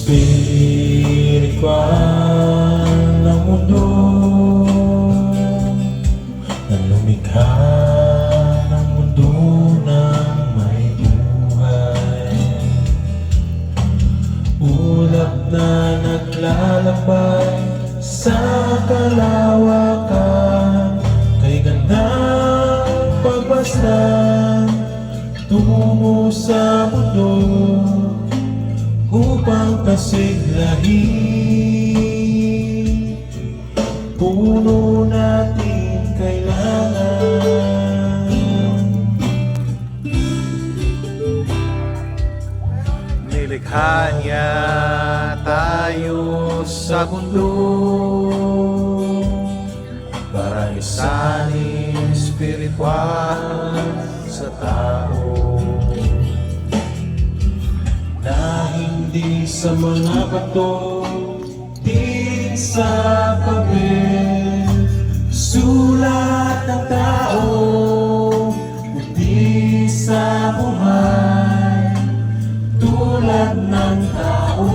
espiritual ng mundo na lumikha ng mundo ng may buhay. Ulap na naglalakbay sa kalawakan, kay gandang pagbastan tungo sa mundo upang kasiglahin puno natin kailangan. Nilikha niya tayo sa mundo para isanin espiritual sa tao, na hindi sa mga bato, di sa papel sulat ng tao, kundi sa buhay tulad ng tao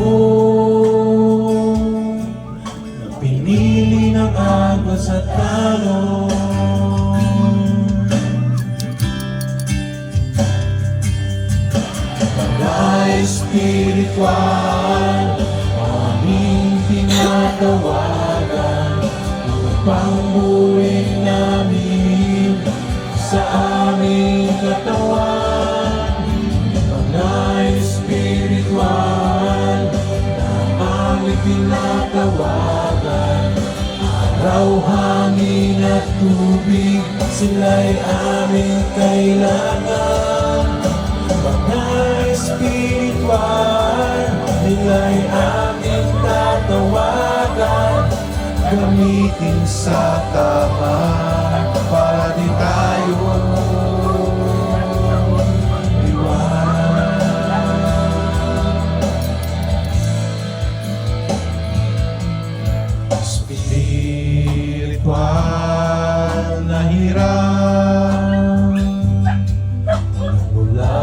na pinili ng agos at talon. Espiritual aming tinatawagan upang buuin namin sa aming katawan. Mga espiritual na aming tinatawagan, araw, hangin at tubig, sila'y aming kailangan. Mga espiritual, nila'y aming tatawagan, gamitin sa tama para di tayo iwan. Espiritual na hirap mula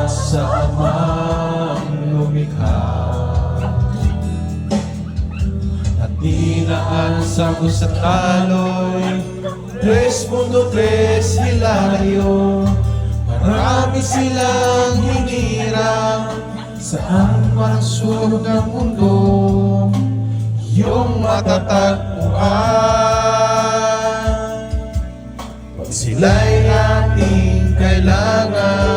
sa Amang lumikha at dinaan sa kusat aloy, 3.3 hilaryo. Marami silang hinirang saan man ang sulok ng mundo, yung matatagpuan pag sila'y ating kailangan.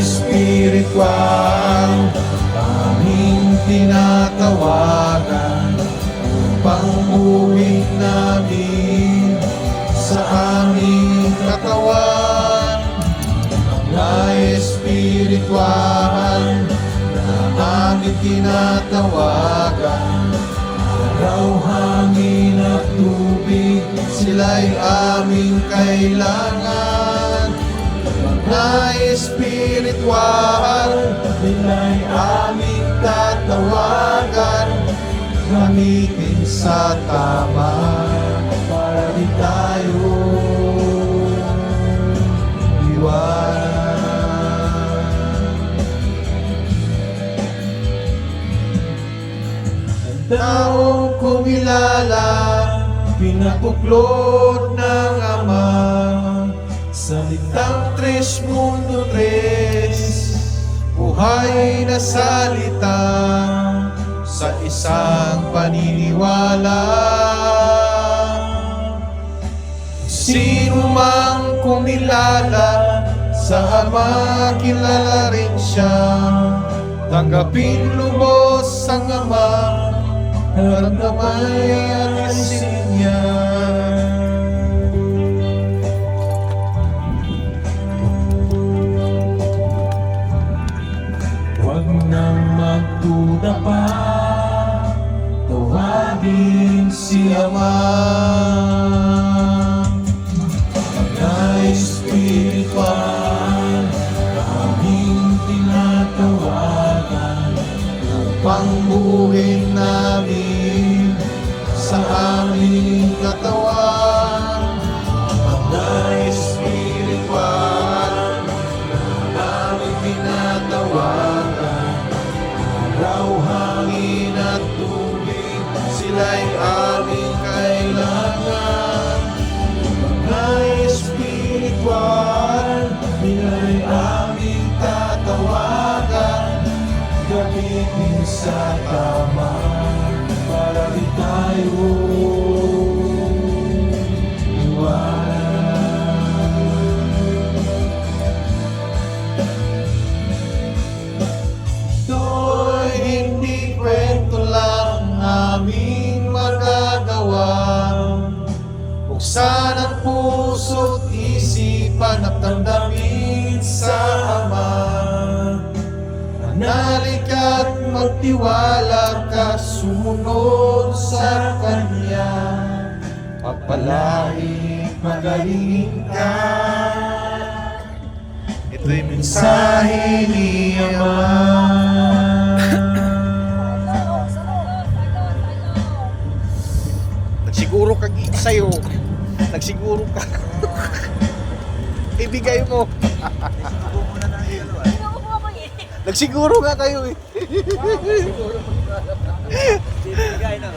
Espiritual aming tinatawagan upang buuin namin sa aming katawan. Mga espiritual na aming tinatawagan, araw, hangin at tubig, sila'y aming kailangan. Na espiritual, nila'y aming tatawagan, gamitin sa tama para di tayo iwan. Ang taong kumilala, pinakuklod ng Ama, salitang 3.3, buhay na salita sa isang paniniwala. Sino mang kumilala sa Ama, kilala rin siya. Tanggapin lubos ang Ama, naramdamay at isin niya. Huwag nang magduda pa, tawagin si Ama. Mga espiritual, aming tinatawagan upang buuin namin sa aming Buksan ang puso't isipan at damdamin sa Ama. Manalig at magtiwala ka, sumunod sa Kanya. Pagpalain, magaling ka. Ito'y mensahe ni Ama. Nagsiguro ka sa'yo. Nagsiguro ka. Ibigay mo. Nagsiguro nga kayo eh. Bibigay na.